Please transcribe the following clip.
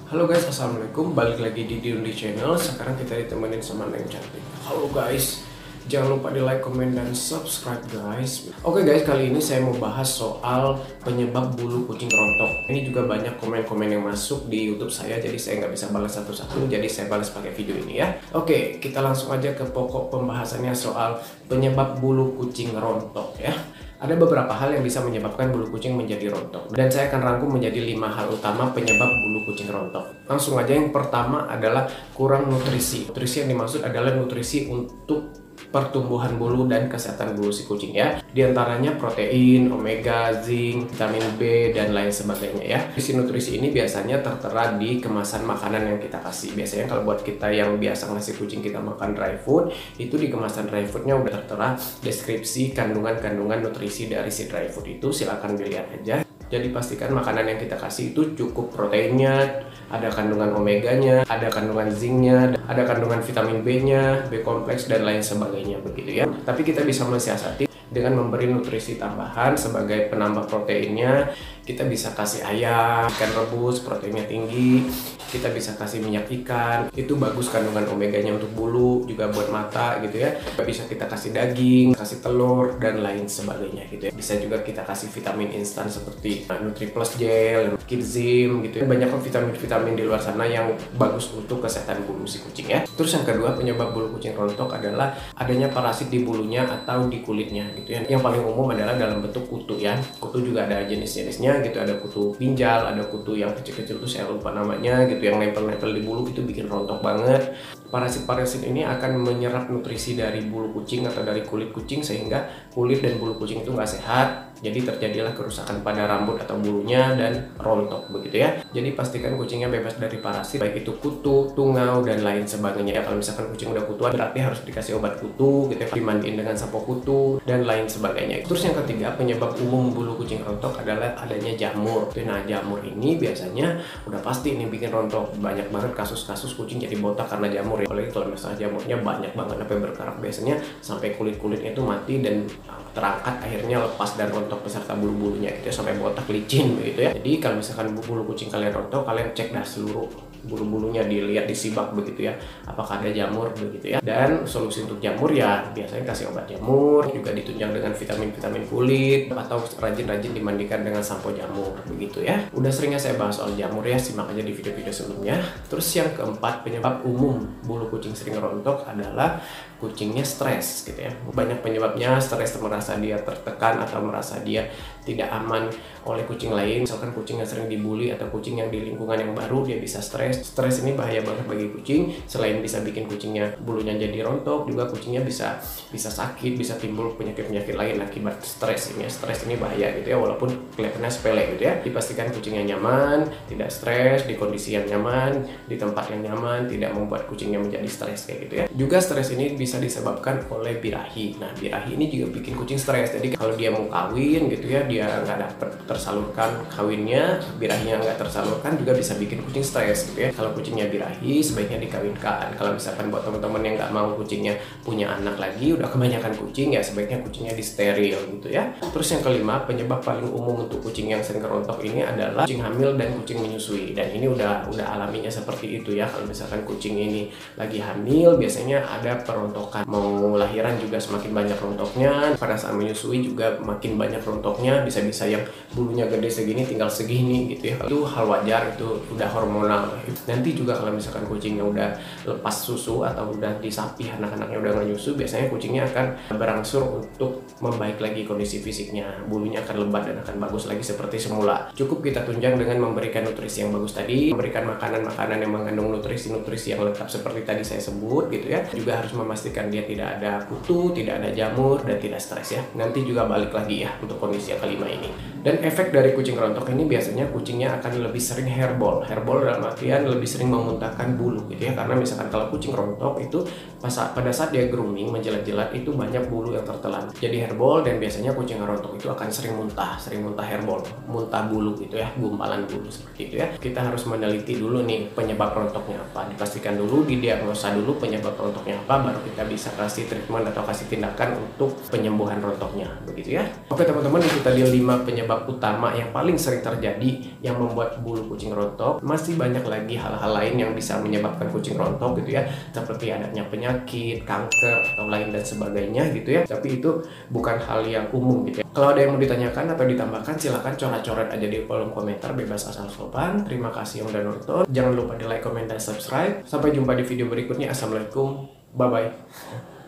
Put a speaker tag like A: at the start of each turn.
A: Halo guys, assalamualaikum. Balik lagi di Diundi Channel. Sekarang kita ditemenin sama Neng Cantik. Halo guys, jangan lupa di like, comment, dan subscribe guys. Oke guys, kali ini saya mau bahas soal penyebab bulu kucing rontok. Ini juga banyak komen-komen yang masuk di YouTube saya, jadi saya nggak bisa balas satu-satu. Jadi saya balas pakai video ini ya. Oke, kita langsung aja ke pokok pembahasannya soal penyebab bulu kucing rontok ya. Ada beberapa hal yang bisa menyebabkan bulu kucing menjadi rontok, dan saya akan rangkum menjadi 5 hal utama penyebab bulu kucing rontok. Langsung aja, yang pertama adalah kurang nutrisi. Nutrisi yang dimaksud adalah nutrisi untuk pertumbuhan bulu dan kesehatan bulu si kucing ya. Di antaranya protein, omega, zinc, vitamin B, dan lain sebagainya ya. Nutrisi ini biasanya tertera di kemasan makanan yang kita kasih. Biasanya kalau buat kita yang biasa ngasih kucing kita makan dry food, itu di kemasan dry foodnya udah tertera deskripsi kandungan-kandungan nutrisi dari si dry food itu. Silahkan dilihat aja. Jadi pastikan makanan yang kita kasih itu cukup proteinnya, ada kandungan omeganya, ada kandungan zincnya, ada kandungan vitamin B-nya, B kompleks, dan lain sebagainya begitu ya. Tapi kita bisa mensiasati dengan memberi nutrisi tambahan sebagai penambah proteinnya. Kita bisa kasih ayam, ikan rebus, proteinnya tinggi. Kita bisa kasih minyak ikan, itu bagus kandungan omeganya untuk bulu, juga buat mata gitu ya. Bisa kita kasih daging, kasih telur, dan lain sebagainya gitu ya. Bisa juga kita kasih vitamin instan seperti NutriPlus Gel, Kidzim gitu ya. Banyak vitamin-vitamin di luar sana yang bagus untuk kesehatan bulu si kucing ya. Terus yang kedua, penyebab bulu kucing rontok adalah adanya parasit di bulunya atau di kulitnya gitu ya. Yang paling umum adalah dalam bentuk kutu ya. Kutu juga ada jenis-jenisnya gitu, ada kutu pinjal, ada kutu yang kecil-kecil tuh saya lupa namanya gitu, yang nempel-nempel di bulu, itu bikin rontok banget. Parasit-parasit ini akan menyerap nutrisi dari bulu kucing atau dari kulit kucing, sehingga kulit dan bulu kucing itu nggak sehat. Jadi terjadilah kerusakan pada rambut atau bulunya dan rontok begitu ya. Jadi pastikan kucingnya bebas dari parasit, baik itu kutu, tungau, dan lain sebagainya ya. Kalau misalkan kucing udah kutuan, berarti harus dikasih obat kutu gitu ya, dimandiin dengan sampo kutu, dan lain sebagainya. Terus yang ketiga, penyebab umum bulu kucing rontok adalah adanya jamur. Nah, jamur ini biasanya udah pasti ini bikin rontok. Banyak banget kasus-kasus kucing jadi botak karena jamur ya. Apalagi kalau misalnya jamurnya banyak banget sampai berkarat, biasanya sampai kulit-kulitnya itu mati dan terangkat, akhirnya lepas dan rontok beserta bulu-bulunya gitu ya, sampai botak licin begitu ya. Jadi kalau misalkan bulu kucing kalian rontok, kalian cek dah seluruh bulu-bulunya, dilihat, disibak begitu ya, apakah ada jamur begitu ya. Dan solusi untuk jamur ya biasanya kasih obat jamur, juga ditunjang dengan vitamin-vitamin kulit, atau rajin-rajin dimandikan dengan sampo jamur begitu ya. Udah seringnya saya bahas soal jamur ya, simak aja di video-video sebelumnya. Terus yang keempat, penyebab umum bulu kucing sering rontok adalah kucingnya stres gitu ya. Banyak penyebabnya. Stres, merasa dia tertekan atau merasa dia tidak aman oleh kucing lain. Misalkan kucing yang sering dibully atau kucing yang di lingkungan yang baru, dia bisa stres. Stres ini bahaya banget bagi kucing. Selain bisa bikin kucingnya bulunya jadi rontok, juga kucingnya bisa sakit, bisa timbul penyakit-penyakit lain akibat stres ini. Stres ini bahaya gitu ya, walaupun kelihatannya sepele gitu ya. Dipastikan kucingnya nyaman, tidak stres, di kondisi yang nyaman, di tempat yang nyaman, tidak membuat kucingnya menjadi stres kayak gitu ya. Juga stres ini bisa disebabkan oleh birahi. Nah, birahi ini juga bikin kucing stres. Jadi kalau dia mau kawin gitu ya, dia nggak dapat tersalurkan kawinnya, birahinya nggak tersalurkan, juga bisa bikin kucing stres gitu ya. Kalau kucingnya birahi, sebaiknya dikawinkan. Kalau misalkan buat teman-teman yang nggak mau kucingnya punya anak lagi, udah kebanyakan kucing, ya sebaiknya kucingnya disteril gitu ya. Terus yang kelima, penyebab paling umum untuk kucing yang sering rontok ini adalah kucing hamil dan kucing menyusui. Dan ini udah alaminya seperti itu ya. Kalau misalkan kucing ini lagi hamil, biasanya ada perontokan. Mau lahiran juga semakin banyak rontoknya. Pada saat menyusui juga makin banyak rontoknya. Bisa-bisa yang bulunya gede segini tinggal segini gitu ya. Itu hal wajar, itu udah hormonal. Nanti juga kalau misalkan kucingnya udah lepas susu atau udah disapih, anak-anaknya udah nggak nyusu, biasanya kucingnya akan berangsur untuk membaik lagi kondisi fisiknya. Bulunya akan lebat dan akan bagus lagi seperti semula. Cukup kita tunjang dengan memberikan nutrisi yang bagus tadi, memberikan makanan-makanan yang mengandung nutrisi-nutrisi yang lengkap seperti tadi saya sebut gitu ya. Juga harus memastikan dia tidak ada kutu, tidak ada jamur, dan tidak stres ya. Nanti juga balik lagi ya untuk kondisi yang kelima ini. Dan efek dari kucing rontok ini biasanya kucingnya akan lebih sering hairball. Hairball dalam artian lebih sering memuntahkan bulu gitu ya. Karena misalkan kalau kucing rontok itu pada saat dia grooming, menjilat-jilat, itu banyak bulu yang tertelan. Jadi hairball, dan biasanya kucing rontok itu akan sering muntah hairball, muntah bulu gitu ya, gumpalan bulu seperti itu ya. Kita harus meneliti dulu nih penyebab rontoknya apa. Dipastikan dulu, didiagnosa dulu penyebab rontoknya apa, baru kita bisa kasih treatment atau kasih tindakan untuk penyembuhan rontoknya begitu ya. Oke teman-teman, itu tadi tadi 5 penyebab utama yang paling sering terjadi yang membuat bulu kucing rontok. Masih banyak lagi hal-hal lain yang bisa menyebabkan kucing rontok gitu ya, seperti adanya penyakit, kanker, atau lain dan sebagainya gitu ya. Tapi itu bukan hal yang umum gitu ya. Kalau ada yang mau ditanyakan atau ditambahkan, silahkan coret-coret aja di kolom komentar, bebas asal sopan. Terima kasih yang udah nonton. Jangan lupa di like, comment, dan subscribe. Sampai jumpa di video berikutnya. Assalamualaikum. Bye-bye.